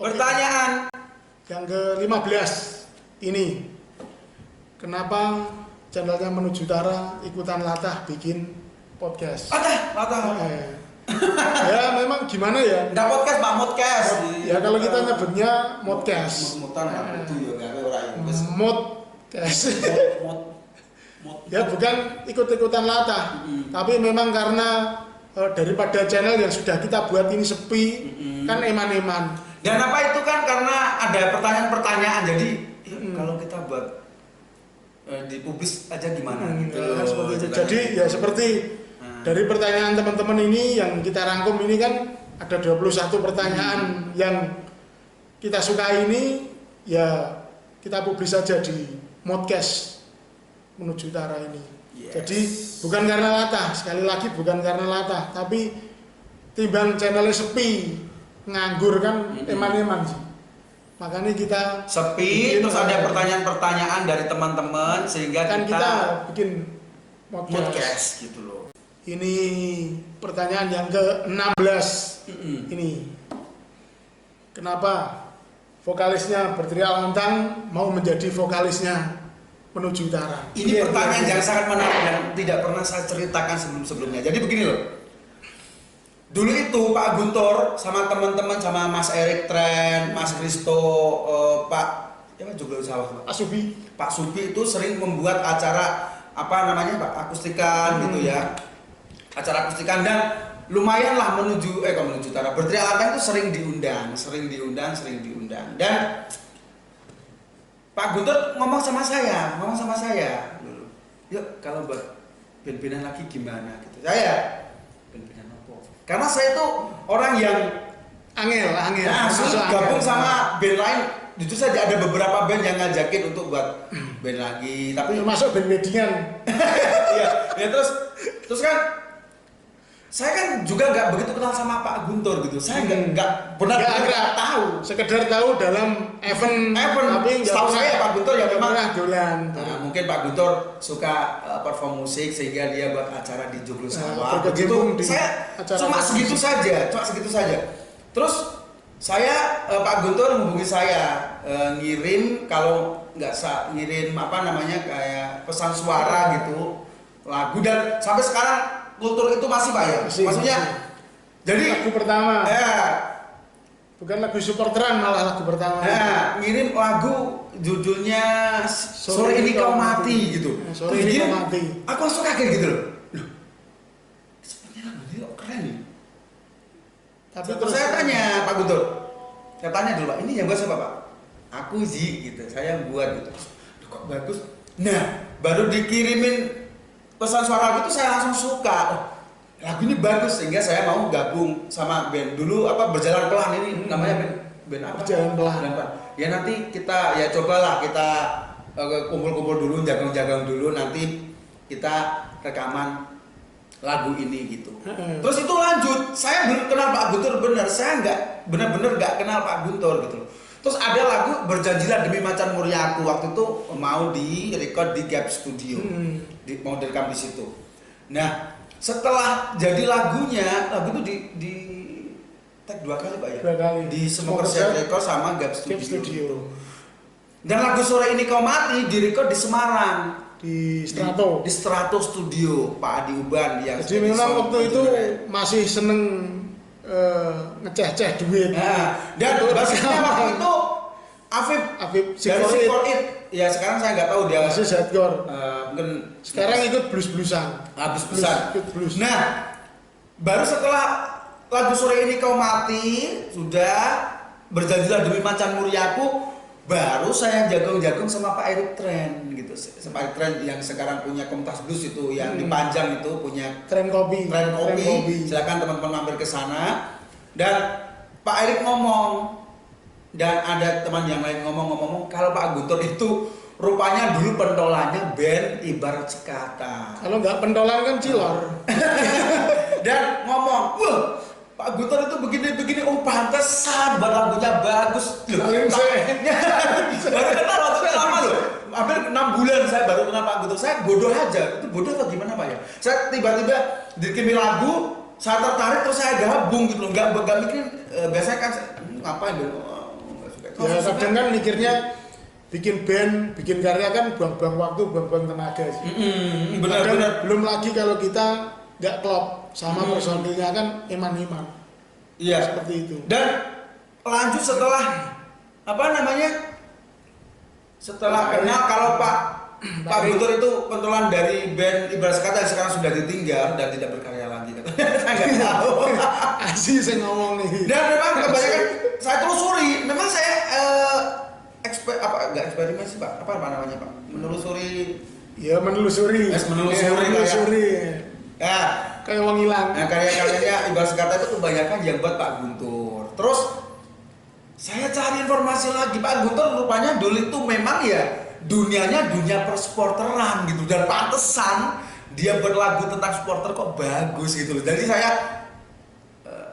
Pertanyaan yang ke-15 ini, kenapa channelnya Menuju Utara ikutan latah bikin podcast? Latah. Ya memang gimana ya? Enggak podcast, Pak, modcast. Ya kalau kita nyebutnya modcast. Mutan itu ya enggak ora Modcast. Ya bukan ikut-ikutan latah, tapi memang karena daripada channel yang sudah kita buat ini sepi, kan eman-eman. Dan apa itu kan karena ada pertanyaan-pertanyaan, jadi kalau kita buat dipublis aja gimana gitu. Seperti itu. Jadi ya seperti dari pertanyaan teman-teman ini yang kita rangkum ini kan ada 21 pertanyaan yang kita suka ini, ya kita publis saja di Modcast Menuju Utara ini. Yes. Jadi bukan karena latah, sekali lagi bukan karena latah, tapi timbang channelnya sepi, nganggur kan eman-eman sih. Makanya kita sepi, terus ada pertanyaan-pertanyaan dari teman-teman sehingga kan kita bikin podcast gitu loh. Ini pertanyaan yang ke-16 ini. Kenapa vokalisnya Berteriak Lantang mau menjadi vokalisnya Menuju Utara? Ini pertanyaan yang sangat menarik dan tidak pernah saya ceritakan sebelum-sebelumnya. Jadi begini loh. Dulu itu Pak Guntur sama teman-teman, sama Mas Erik Tren, Mas Kristo, Pak Subi itu sering membuat acara akustikan gitu ya. Acara akustikan dan lumayanlah menuju Utara. Berteriak Lantang itu sering diundang. Dan Pak Guntur ngomong sama saya, yuk kalau buat band-bandan lagi gimana gitu. Saya band-bandan apa? Karena saya itu orang yang angel. Gabung sama band lain. Jujur saja ada beberapa band yang ngajakin untuk buat band lagi, tapi termasuk band weddingan. ya terus kan saya kan juga nggak begitu kenal sama Pak Guntur gitu. Saya nggak benar-benar tahu. Sekedar tahu dalam event. Tapi setahu saya Pak Guntur ya memang dolan. Mungkin Pak Guntur suka perform musik sehingga dia buat acara di Joglo Sawah. Saya cuma segitu saja. Terus saya Pak Guntur menghubungi saya ngirim ngirim kayak pesan suara gitu lagu, dan sampai sekarang kultur itu masih Pak ya? Maksudnya jadi lagu pertama. Bukan lagu supporteran, malah lagu pertama. Ngirim lagu judulnya Sore Ini Kau Mati gitu. Sore Ini Kau Mati. Aku langsung kaget gitu loh. Sepertinya lagu ini kok keren nih. Tapi terus saya tanya Pak Guntur. Saya tanya dulu Pak, ini yang buat siapa Pak? Aku gitu. Saya yang buat gitu. Kok bagus. Nah, baru dikirimin pesan suara lagu itu saya langsung suka. Lagu ini bagus sehingga saya mau gabung sama band dulu Berjalan Pelan ini namanya band apa? Berjalan Pelan. Ya nanti kita ya cobalah kita kumpul-kumpul dulu, jagang-jagang dulu, nanti kita rekaman lagu ini gitu. Terus itu lanjut, saya belum kenal Pak Guntur benar, saya benar-benar nggak kenal Pak Guntur gitu. Terus ada lagu Berjanjilah Demi Macan Muryaku, waktu itu mau di-record di Gap Studio, mau direkam di situ. Nah, setelah jadi lagu itu di tag 2 kali Pak ya? 2 kali. Di Semokerset Record sama Gap Studio. Dan lagu Sore Ini Kau Mati direkod di Semarang. Di Strato. Di Strato Studio, Pak Adi Uban yang. Jadi memang waktu itu masih seneng ngeceh-ceh duit. Dan basisnya waktu itu Afif dari It. Ya sekarang saya nggak tahu dia. Masih Zadcore. Mungkin sekarang ikut blues-bluesan. Blues. Nah, baru setelah lagu Sore Ini Kau Mati sudah Berjanjilah Demi Macan Muryaku, baru saya jagung-jagung sama Pak Erik Tren gitu. Sama Erik Tren yang sekarang punya Komunitas Blues itu yang dipajang itu punya Tren Kopi. Silakan teman-teman mampir ke sana. Dan Pak Erik ngomong, dan ada teman yang lain ngomong kalau Pak Guntur itu rupanya dulu pentolannya band Ibarat Sekata. Kalau nggak pentolan kan cilor. Dan ngomong, wah Pak Guntur itu begini-begini, pantesan buat lagunya bagus. Baru kenal waktunya lama loh. Hampir 6 bulan saya baru kenal Pak Guntur. Saya bodoh aja. Itu bodoh atau gimana Pak ya? Saya tiba-tiba dikirimin lagu, saya tertarik terus saya gabung gitu loh. Enggak mikir biasanya kan ngapain dulu Ya kadang kan mikirnya bikin band, bikin karya kan buang-buang waktu, buang-buang tenaga sih. Benar-benar. Belum lagi kalau kita nggak klop sama personilnya kan iman-iman. Iya. Seperti itu. Dan lanjut setelah apa namanya? Setelah kenal kalau Pak Guntur itu pentolan dari band Ibarat Kata yang sekarang sudah ditinggal dan tidak berkarya lagi. Saya nggak tahu. Asli saya ngomong nih. Dan memang kebanyakan saya telusuri, memang saya eksperimen sih Pak, apa namanya Pak? Menelusuri. Ya menelusuri. Menelusuri. Ya, kayak wong hilang. Nah, karya-karyanya Ibarat Kata itu kebanyakan yang buat Pak Guntur. Terus saya cari informasi lagi, Pak Guntur rupanya dulu itu memang ya dunianya dunia persporteran gitu, dan pantesan dia berlagu tentang supporter kok bagus gitu loh. Jadi saya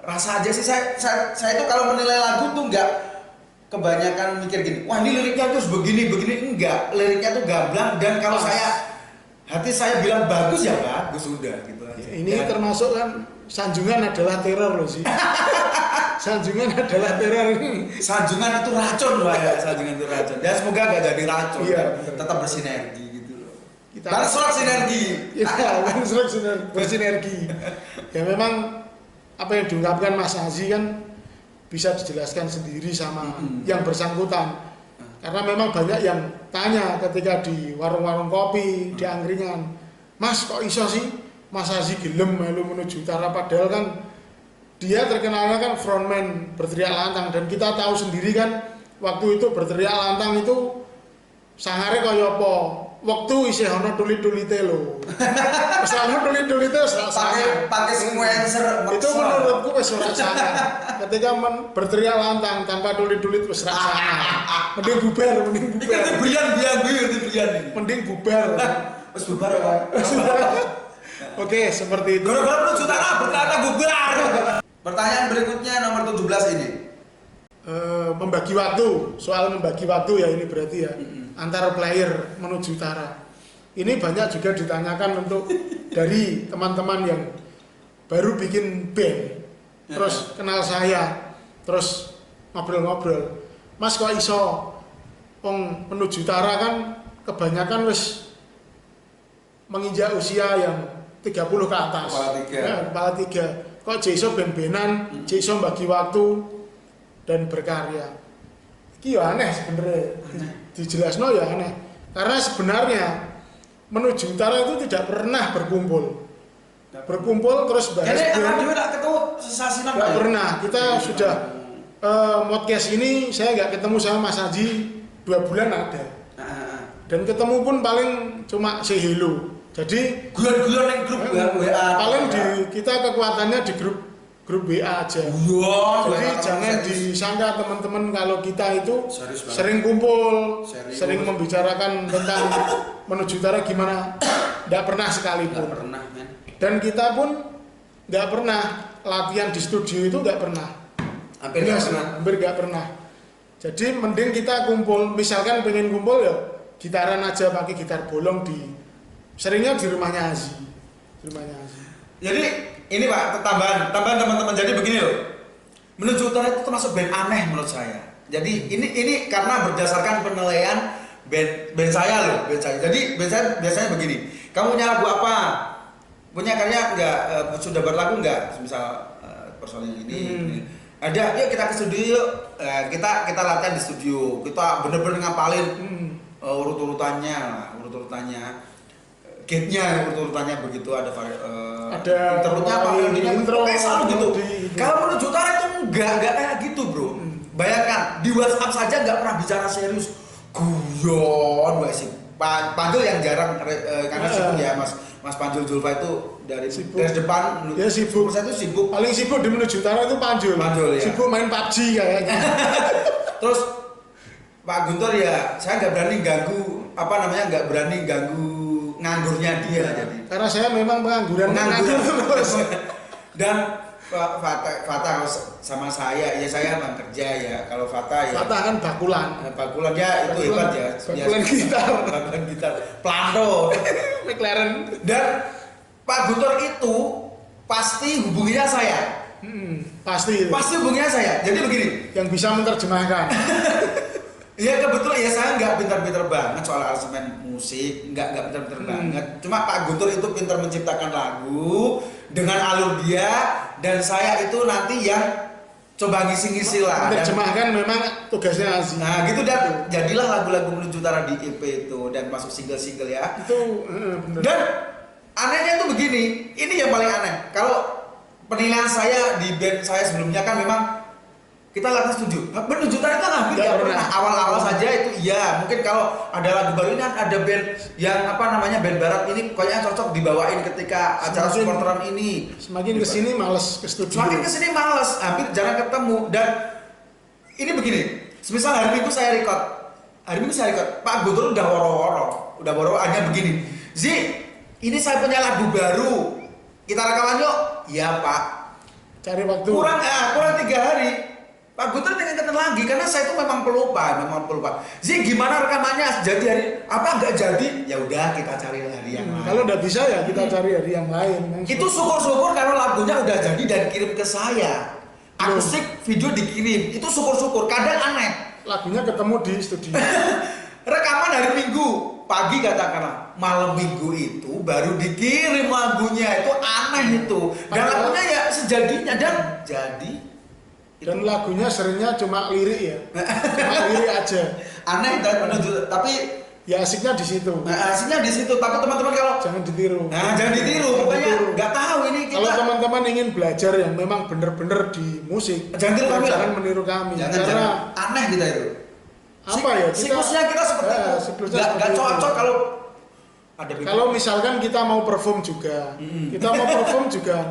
rasa aja sih saya itu kalau menilai lagu tuh nggak kebanyakan mikir gini, wah ini liriknya terus begini enggak, liriknya tuh gamblang, dan kalau hati saya bilang bagus ya bagus sudah gitu aja. Ini ya. Termasuk kan sanjungan adalah teror loh sih. Sanjungan adalah teror. Sanjungan itu racun Pak ya, sanjungan itu racun. Dan semoga gak jadi racun, iya, tetap bersinergi gitu loh. Kita Bansrok sinergi. Iya, Bansrok bersinergi. Ya memang apa yang diungkapkan Mas Haji kan bisa dijelaskan sendiri sama yang bersangkutan. Karena memang banyak yang tanya ketika di warung-warung kopi, di angkringan, Mas kok iso sih Mas Haji gelem melu menuju utara, padahal kan dia terkenalnya kan frontman berteriak lantang, dan kita tahu sendiri kan waktu itu berteriak lantang itu sangare kaya apa, waktu isih ana tulit-tulite lho. Wis ana tulit-tulite wis pakai sequencer itu menurutku wis ora sangar. Ketika berteriak lantang tanpa tulit-tulit wis ora sangar. Mending bubar. Mending bubar. Wis bubar apa? Oke, seperti itu. Gara-gara menuju tanah berkata bubar. Pertanyaan berikutnya nomor 17 ini. Membagi waktu, soal membagi waktu ya ini berarti ya antar player menuju utara. Ini banyak juga ditanyakan untuk dari teman-teman yang baru bikin band, terus kenal saya, terus ngobrol-ngobrol. Mas kok iso wong menuju utara kan kebanyakan wis menginjak usia yang 30 ke atas. Kepala tiga. Kok iso ben-benan, iso bagi waktu dan berkarya. Iki ya aneh sebenarnya. Dijelasno ya aneh. Karena sebenarnya menuju utara itu tidak pernah berkumpul. Berkumpul terus bahas. Jadi akan juga tak ketemu sesasinan. Tidak pernah. Kita sudah podcast ini saya nggak ketemu sama Mas Haji 2 bulan ada. Dan ketemu pun paling cuma say hello. Jadi guyon-guyon yang grup WA. Paling kita kekuatannya di grup WA aja. Jadi jangan disangka teman-teman kalau kita itu sering kumpul, sering membicarakan tentang menuju utara gimana. Tidak pernah sekalipun. Dan kita pun nggak pernah latihan di studio itu nggak pernah. Hampir nggak pernah. Jadi mending kita kumpul. Misalkan pengen kumpul ya gitaran aja, pakai gitar bolong seringnya di rumahnya Haji. Jadi ini Pak, tambahan teman-teman. Jadi begini loh. Menuju utara itu termasuk band aneh menurut saya. Jadi ini karena berdasarkan penilaian band saya loh, band saya. Jadi band saya biasanya begini. Kamu punya lagu apa? Punya karya enggak? Sudah berlagu enggak? Misal personil ini. Ada, yuk kita ke studio yuk. Kita latihan di studio. Kita bener-bener ngapalin urut-urutannya. Gate-nya urutannya begitu, ada interlude-nya apa, intro selalu gitu. Kalau menuju utara itu enggak kayak gitu bro. Bayangkan di WhatsApp saja nggak pernah bicara serius, guyon sih. Panjul yang jarang karena sibuk ya Mas Panjul Julfa itu dari depan. Ya sibuk. Saya itu sibuk. Paling sibuk di menuju utara itu Panjul ya. Sibuk main PUBG kayaknya. Terus Pak Guntur ya, saya nggak berani ganggu nganggurnya dia jadi. Karena saya memang pengangguran terus. Dan Fata sama saya, ya saya memang kerja ya. Kalau Fata ya. Fata kan bakulan ya itu hebat ya. Bakulan gitar. Plano. McLaren. Dan Pak Guntur itu pasti hubunginya saya. Pasti. Pasti hubunginya saya. Jadi begini. Yang bisa menerjemahkan. Ya kebetulan ya saya nggak pintar-pintar banget soal aransemen musik, nggak pintar-pintar banget. Cuma Pak Guntur itu pintar menciptakan lagu dengan alur dia, dan saya itu nanti yang coba ngisi-ngisi lah. Menerjemahkan memang tugasnya Aziz. Nah gitu, dan jadilah lagu-lagu Menuju Utara di EP itu dan masuk single-single ya. Itu bener. Dan anehnya tuh begini, ini yang paling aneh. Kalau penilaian saya di band saya sebelumnya kan memang kita lakukan setuju. Menuju Utara itu hampir nggak pernah. Awal-awal saja itu iya. Mungkin kalau ada lagu baru ini ada band yang band barat ini kayaknya cocok dibawain ketika acara supporteran ini. Semakin kesini males ke studio. Semakin kesini males, hampir jarang ketemu. Dan ini begini, semisal hari Minggu saya record, Pak Guntur udah woro-woro hanya begini. Zi, ini saya punya lagu baru, kita rekaman yuk. Iya Pak. Cari waktu. Kurang 3 hari. Pak Guntur dengan lagi karena saya itu memang pelupa. Zi, gimana rekamannya? Jadi hari apa nggak jadi? Ya udah kita cari hari yang lain. Kalau udah bisa ya kita cari hari yang lain. Itu syukur-syukur kalau lagunya udah jadi dan kirim ke saya. Akustik video dikirim. Itu syukur-syukur. Kadang aneh. Lagunya ketemu di studio. Rekaman hari Minggu pagi katakanlah, malam Minggu itu baru dikirim lagunya. Itu aneh itu. Dan lagunya ya sejadinya dan jadi. Dan lagunya seringnya cuma lirik ya. Cuma lirik aja. Aneh dan menunjuk, tapi ya asiknya di situ. Asiknya di situ. Tapi teman-teman kalau jangan ditiru. Jangan ditiru. Pokoknya nggak tahu ini kita. Kalau teman-teman ingin belajar yang memang benar-benar di musik, jangan meniru kami. Jangan aneh kita itu. Apa ya? Siklusnya kita seperti itu. Nggak cocok kalau ada. Kalau misalkan kita mau perform juga,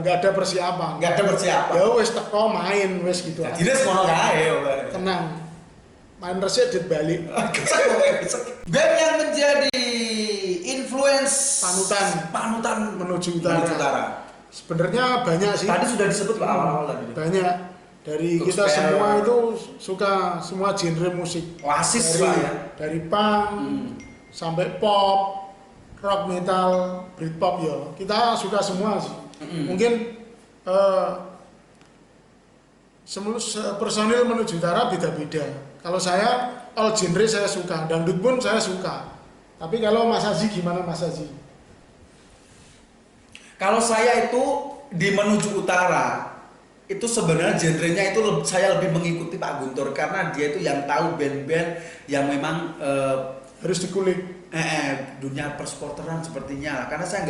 nggak ada persiapan. Ya wes teko main wes gitu. Jadi semono kae. Tenang. Main resik dit balik. Band yang menjadi influence panutan menuju utara. Sebenarnya banyak sih. Tadi sudah disebut awal-awal tadi. Banyak dari kita semua itu suka semua genre musik. Oasis ya. Dari punk sampai pop, rock, metal, Britpop ya. Kita suka semua sih. Mungkin personil menuju utara beda-beda. Kalau saya all genre saya suka, dangdut pun saya suka. Tapi kalau Mas Aji gimana Mas Aji? Kalau saya itu di menuju utara itu sebenarnya genrenya itu saya lebih mengikuti Pak Guntur karena dia itu yang tahu band-band yang memang harus dikulik. Dunia persporteran sepertinya. Karena saya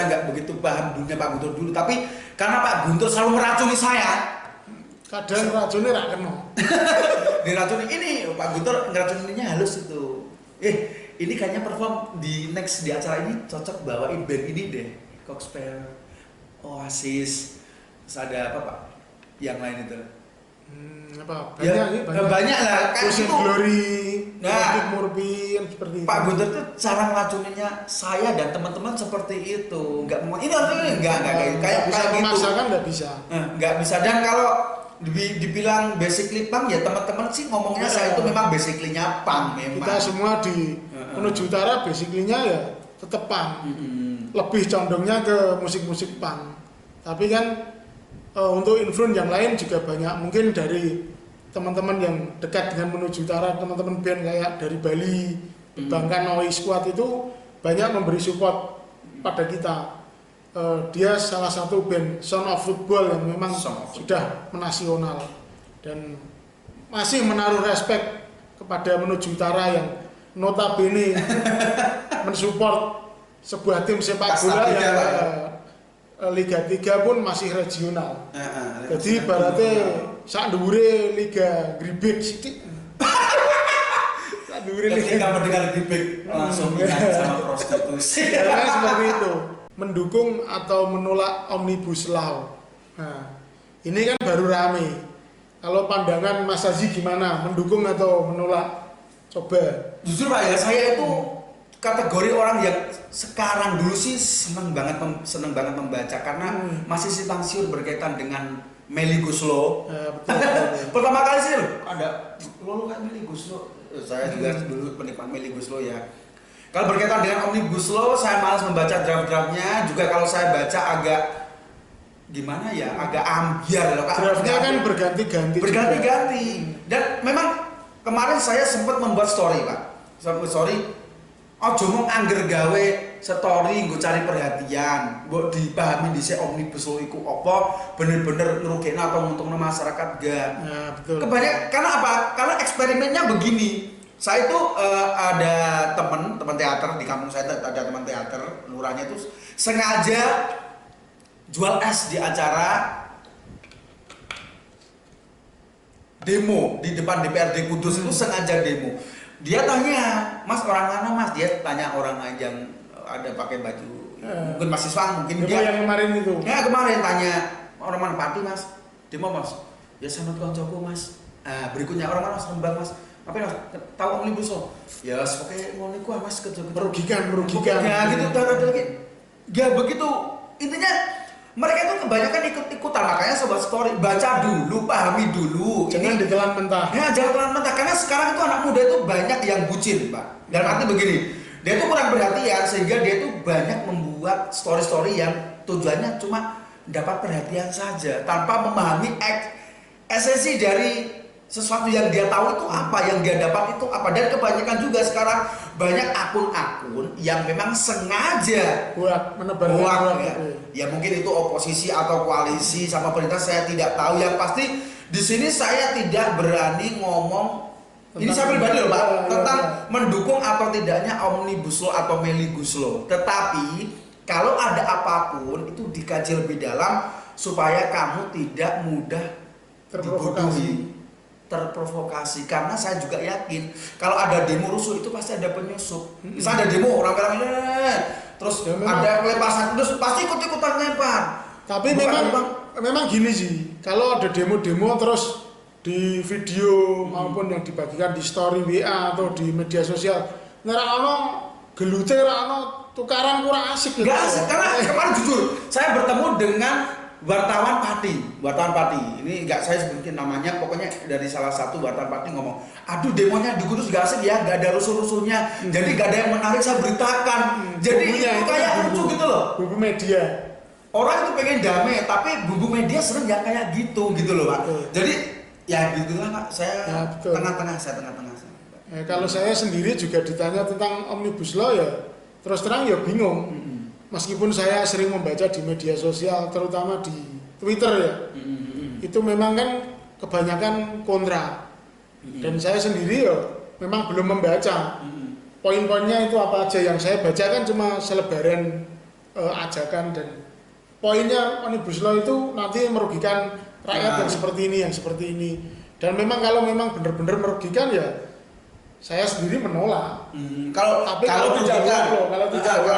nggak begitu paham dunia Pak Guntur dulu. Tapi karena Pak Guntur selalu meracuni saya. Kadang racunnya rak kena. Diracuni ini Pak Guntur ngeracuninya halus itu. Ini kayaknya perform di next di acara ini cocok bawain band ini deh. Coxper, Oasis, terus ada apa Pak? Yang lain itu. Banyak lah. Ocean Glory, Murphy, seperti itu. Pak Guntur tuh cara ngelacuninnya saya dan teman-teman seperti itu. Ini artinya kayak bisa gitu. memaksakan nggak bisa. Nggak bisa. Dan kalau dibilang basically punk ya teman-teman sih ngomongnya saya itu memang basically-nya punk memang. Kita semua di menuju utara basically-nya ya tetap punk. Lebih condongnya ke musik-musik punk. Tapi kan untuk influence yang lain juga banyak. Mungkin dari teman-teman yang dekat dengan menuju utara, teman-teman band kayak dari Bali, Bangkan Noi Squad itu banyak memberi support pada kita. Dia salah satu band Sound of Football yang memang sudah menasional dan masih menaruh respect kepada menuju utara yang notabene mensupport sebuah tim sepak bola yang Liga 3 pun masih regional. Jadi ibaratnya sak dhuwure Liga Gribek sithik. Sak dhuwure Liga mendengar Gribek langsung ingat sama prostitusi. Karena seperti itu. Mendukung atau menolak Omnibus Law. Nah, ini kan baru rame. Kalau pandangan Mas Aji gimana? Mendukung atau menolak? Coba. Jujur Pak ya, saya itu kategori orang yang sekarang dulu sih seneng banget membaca karena masih simpang siur berkaitan dengan Melly Goeslaw. Betul. Pertama kali sih ada lo kan Melly Goeslaw. Saya juga dulu penikmat Melly Goeslaw ya. Kalau berkaitan dengan Omnibus Law, saya malas membaca draft-draftnya. Juga kalau saya baca agak gimana ya, agak ambiar loh Kak. Draftnya kan berganti-ganti. Berganti-ganti. Dan memang kemarin saya sempat membuat story Pak. Story, ojo mung angger gawe story nggo cari perhatian, mbok dipahami dhisik omnibus law iku apa, bener-bener ngrugekno atau nguntungno masyarakat enggak. Nah, betul. Kebanyakan karena apa? Karena eksperimennya begini. Saya itu ada teman teater di kampung saya, ada teman teater, lurahnya itu sengaja jual es di acara demo di depan DPRD Kudus itu, sengaja demo. Dia tanya, Mas orang mana Mas? Dia tanya orang yang ada pakai baju, mungkin mahasiswa, mungkin demo dia. yang kemarin itu. Ya kemarin tanya orang mana Pati Mas? Demo Mas? Ya sanut koncoku Mas. Berikutnya orang mana Mas? Rembang Mas. Apa Mas? Tahu omnibus law? Ya pakai ngono iku Mas kerja Merugikan. Ya gitu lagi. Ya begitu. Intinya mereka itu kebanyakan ikut-ikutan, makanya sobat story baca dulu, pahami dulu. Jangan ditelan mentah. Ya jangan telan mentah, karena sekarang itu anak muda itu banyak yang bucin, Pak. Dalam arti begini, dia itu kurang perhatian sehingga dia itu banyak membuat story-story yang tujuannya cuma dapat perhatian saja tanpa memahami esensi dari sesuatu yang dia tahu itu apa, yang dia dapat itu apa. Dan kebanyakan juga sekarang banyak akun-akun yang memang sengaja buat menebar ya mungkin itu oposisi atau koalisi sama pemerintah, saya tidak tahu. Yang pasti di sini saya tidak berani ngomong ini saya pribadi loh Pak, tentang mendukung atau tidaknya omnibus law atau meligus law. Tetapi kalau ada apapun itu dikaji lebih dalam supaya kamu tidak mudah terprovokasi. Karena saya juga yakin kalau ada demo rusuh itu pasti ada penyusup. Misalnya ada demo orang-orang terus ya, ada pelepasan, terus pasti ikut-ikutan lempar. Tapi memang gini sih, kalau ada demo-demo terus di video maupun yang dibagikan di story WA atau di media sosial, nerakno gelute rakno tukaran kurang asik gitu. Gak asik, karena kemarin jujur saya bertemu dengan wartawan Pati. Ini nggak saya sebutin namanya, pokoknya dari salah satu wartawan Pati ngomong, aduh demonya di Kudus gak asik ya, gak ada rusuh-rusuhnya, jadi gak ada yang menarik, saya beritakan. Jadi itu kayak lucu gitu loh. Bumbu media. Orang itu pengen damai, tapi bumbu media sering nggak kayak gitu loh Pak. Jadi ya gitulah Pak, saya tengah-tengah. Kalau saya sendiri juga ditanya tentang omnibus law ya, terus terang ya bingung. Meskipun saya sering membaca di media sosial, terutama di Twitter ya, itu memang kan kebanyakan kontra. Dan saya sendiri ya memang belum membaca poin-poinnya itu apa aja. Yang saya baca kan cuma selebaran ajakan, dan poinnya omnibus law itu nanti merugikan rakyat yang seperti ini. Dan memang kalau memang benar-benar merugikan ya saya sendiri menolak. Kalau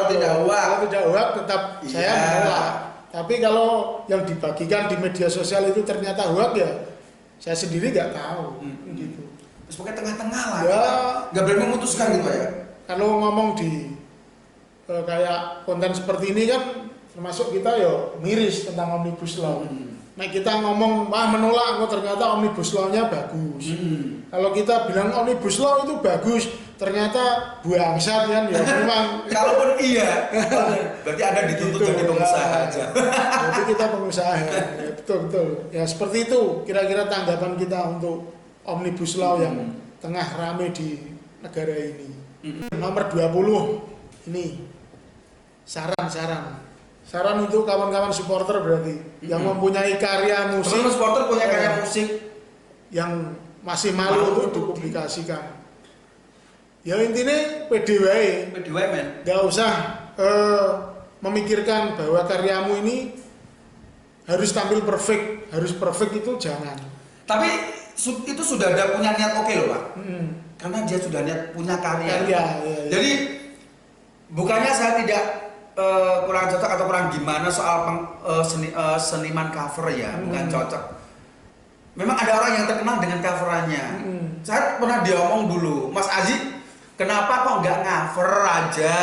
tidak uak tetap saya menolak. Tapi kalau yang dibagikan di media sosial itu ternyata uak ya saya sendiri nggak tahu. Gitu. Terus pokoknya tengah-tengah lah. Ya, nggak berani memutuskan gitu ya. Kalau ngomong di kayak konten seperti ini kan termasuk kita ya miris tentang omnibus law. Nah kita ngomong menolak, ternyata omnibus law-nya bagus. Kalau kita bilang omnibus law itu bagus, ternyata bangsat kan ya memang. Kalaupun iya, berarti ada dituntut gitu, jadi pengusaha aja. Berarti kita pengusaha. Ya, betul. Ya seperti itu kira-kira tanggapan kita untuk omnibus law yang tengah rame di negara ini. Nomor 20 ini saran untuk kawan-kawan supporter berarti yang mempunyai karya musik. Teman supporter punya karya musik yang masih malu untuk dipublikasikan. Ya intinya pede wae men. Gak usah memikirkan bahwa karyamu ini harus tampil perfect, harus perfect itu jangan. Tapi itu sudah ada punya niat oke loh Pak. Karena dia sudah punya karya. Ya. Jadi bukannya saya tidak kurang cocok atau kurang gimana soal seniman cover ya, bukan cocok. Memang ada orang yang terkenal dengan coverannya. Saya pernah diomong dulu, Mas Aji, kenapa kok nggak cover aja?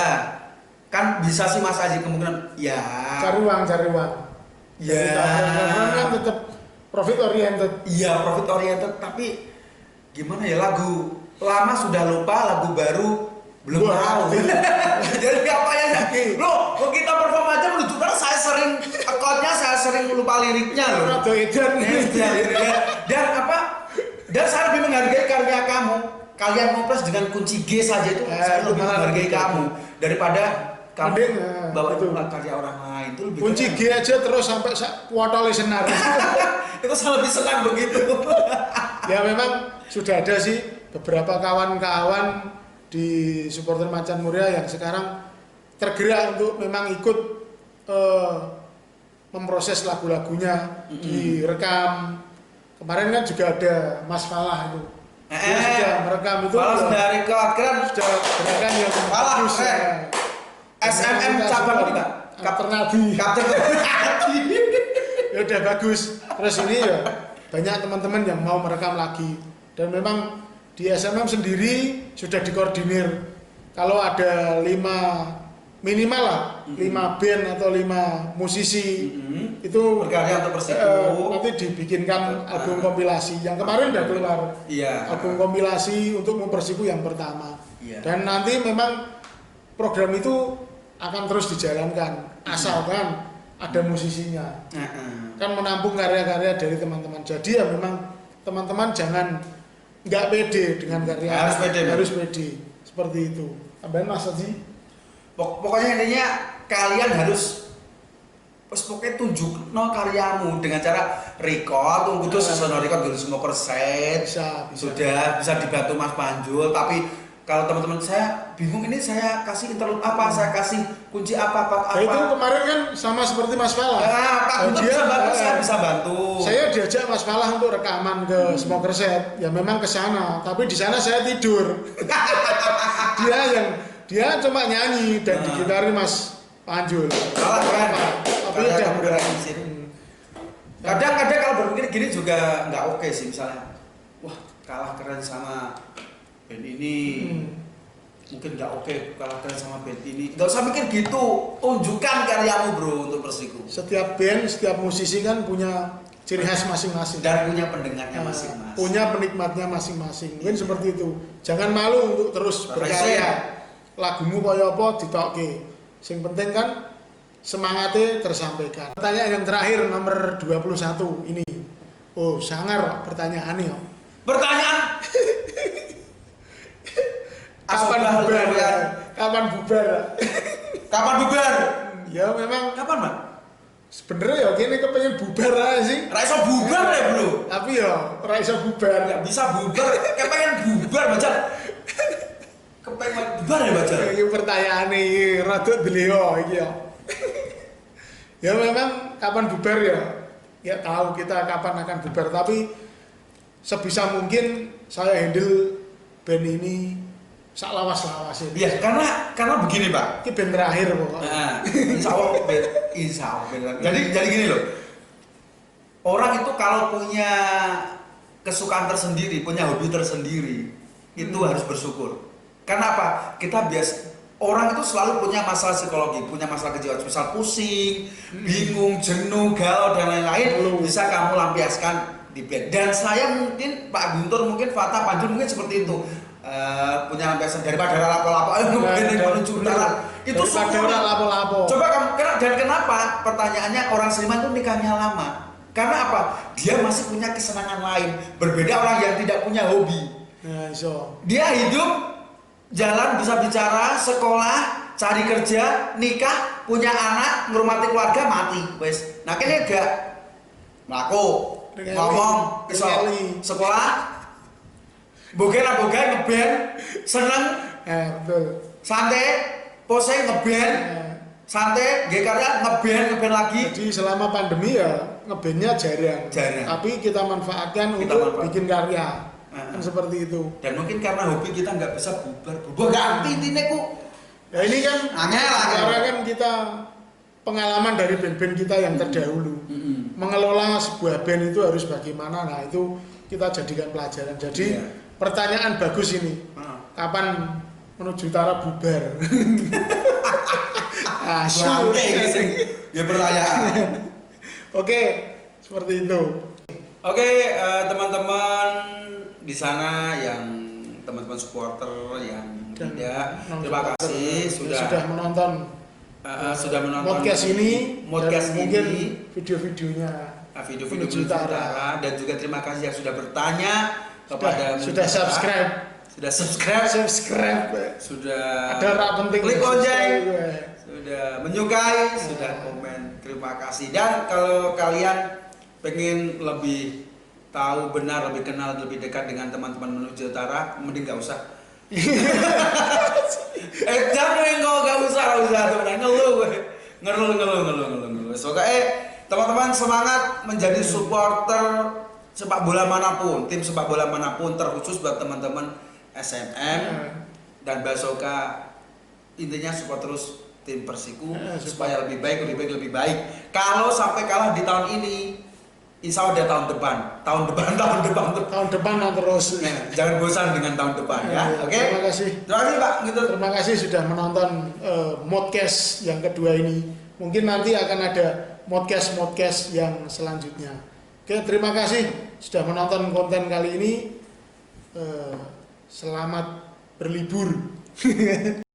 Kan bisa sih Mas Aji kemungkinan. Ya. Cari uang. Ya. Kan tetap profit oriented. Iya, profit oriented. Tapi gimana ya, lagu lama sudah lupa, lagu baru belum tahu. Jadi apa ya? Loh, kok kita perform aja menunjukkan saya sering SoundCloud-nya saya sering lupa liriknya loh. Rada edan. Dan apa? Dan saya lebih menghargai karya kamu. Kalian ngopres dengan kunci G saja itu saya lebih menghargai kamu daripada kamu bawa itu karya orang lain itu lebih kunci G aja terus sampai kuotole senar. Itu saya lebih senang begitu. Ya memang sudah ada sih beberapa kawan-kawan di supporter Macan Muria yang sekarang tergerak untuk memang ikut memproses lagu-lagunya, direkam. Kemarin kan juga ada Mas Falah itu. Dia sudah merekam itu. Falah sudah rekam, keren. Sudah merekam yang Falah, bagus. keren. SMM cabang ini enggak? Kapten Nadi. Kapten Nadi. Ya udah bagus. Terus ini ya banyak teman-teman yang mau merekam lagi. Dan memang di SMM sendiri sudah dikoordinir. Kalau ada 5 minimal lah 5 band atau 5 musisi itu berkarya untuk Persiku. nanti dibikinkan album kompilasi yang kemarin udah keluar. Iya. Album kompilasi untuk Persiku yang pertama. Iya. Dan nanti memang program itu akan terus dijalankan asalkan ada musisinya. Kan menampung karya-karya dari teman-teman. Jadi ya memang teman-teman jangan nggak pede dengan karya. Harus pede. Seperti itu. Tambahan Mas Haji. Pokoknya intinya kalian harus pokoknya tunjuk karyamu dengan cara record, tunggu tuh sesono record dulu semua persen. Bisa. Sudah bisa dibantu Mas Panjul. Tapi kalau teman-teman saya bingung ini saya kasih interlude apa, saya kasih kunci apa. Itu kemarin kan sama seperti Mas Falah. Pak Guntur bisa bantu, saya bisa bantu. Saya diajak Mas Falah untuk rekaman ke Smoker Set. Ya memang ke sana, tapi di sana saya tidur. Dia cuma nyanyi dan digitari Mas Panjul. Salah keren. Tapi udah berat. Kadang-kadang kalau berpikir gini juga nggak oke sih, misalnya wah kalah keren sama band ini, mungkin nggak oke kalah keren sama band ini. Nggak usah mikir gitu, tunjukkan karyamu bro untuk Persiku. Setiap band, setiap musisi kan punya ciri khas masing-masing dan punya pendengarnya masing-masing, punya penikmatnya masing-masing. Mungkin seperti itu. Jangan malu untuk terus berkarya. Lagumu kaya apa ditokke. Sing penting kan semangatnya tersampaikan. Pertanyaan yang terakhir nomor 21 ini. Oh, sangar pertanyaannya. Pertanyaan kapan bubar? Kapan bubar? Kapan bubar? Ya memang kapan, Mas? Sebenarnya ya gini kepengen bubar aja sih. Ra iso bubar ya, Bro. Tapi ya ra iso bubar. Enggak bisa bubar, kepengen bubar, Bacal. Kepengen bubar ya, Bacal. Ini pertanyaan iki rada deleo iki ya. Ya memang kapan bubar ya? Ya tahu kita kapan akan bubar, tapi sebisa mungkin saya handle band ini sak lawas-lawasnya. Iya, karena begini, Pak. Ini band terakhir pokoknya. Nah, insya Allah band. Jadi gini loh. Orang itu kalau punya kesukaan tersendiri, punya hobi tersendiri, itu harus bersyukur. Karena apa? Orang itu selalu punya masalah psikologi, punya masalah kejiwaan, misal pusing, bingung, jenuh, galau dan lain-lain, bisa kamu lampiaskan di band. Dan saya mungkin Pak Guntur, mungkin Fata Panjul mungkin seperti itu. Punya lampiasan daripada lapo-lapo, ayo ngeband menuju utara. Itu semua lapo-lapo. Coba kamu, dan kenapa pertanyaannya orang seniman itu nikahnya lama? Karena apa? Dia masih punya kesenangan lain. Berbeda orang yang tidak punya hobi. Nah, so. Dia hidup, jalan, bisa bicara, sekolah, cari kerja, nikah, punya anak, ngurmati keluarga, mati. Wes. Nah, kene gak mlaku, ngomong, iso sekolah, bogen ngeband, seneng, betul. santai, pose ngeband, santai, nggih karya ngeband lagi. Jadi selama pandemi ya ngebandnya jarang. Tapi kita manfaatkan untuk bikin karya. Kan seperti itu. Dan mungkin karena hobi kita nggak bisa bubar ganti intinya ku. Ya ini kan karena kan kita pengalaman dari band-band kita yang terdahulu. Mengelola sebuah band itu harus bagaimana? Nah itu kita jadikan pelajaran. Jadi pertanyaan bagus ini. Kapan menuju utara bubar? Ya pertanyaan. Oke, seperti itu. Oke, teman-teman di sana yang teman-teman supporter yang tidak, terima kasih sudah menonton sudah menonton podcast ini, podcast dan mungkin ini, video-videonya video-video Menuju Menuju Utara. Utara, dan juga terima kasih yang sudah bertanya kepada sudah Menuju Utara. subscribe, sudah ada rak penting, klik lonceng, subscribe. sudah menyukai, sudah komen. Terima kasih. Dan kalau kalian pengen lebih tahu benar, lebih kenal, lebih dekat dengan teman-teman Menuju Utara, mending gak usah. Jangan gak usah teman-teman, ngeluh. Teman-teman semangat menjadi supporter sepak bola manapun, tim sepak bola manapun, terkhusus buat teman-teman SMM dan Basoka. Intinya support terus tim Persiku supaya lebih baik. Kalau sampai kalah di tahun ini, insya Allah tahun depan terus. Jangan bosan dengan tahun depan ya. Oke. Terima kasih. Terima kasih Pak. Gitu. Terima kasih sudah menonton modcast yang kedua ini. Mungkin nanti akan ada modcast yang selanjutnya. Oke, terima kasih sudah menonton konten kali ini. Selamat berlibur.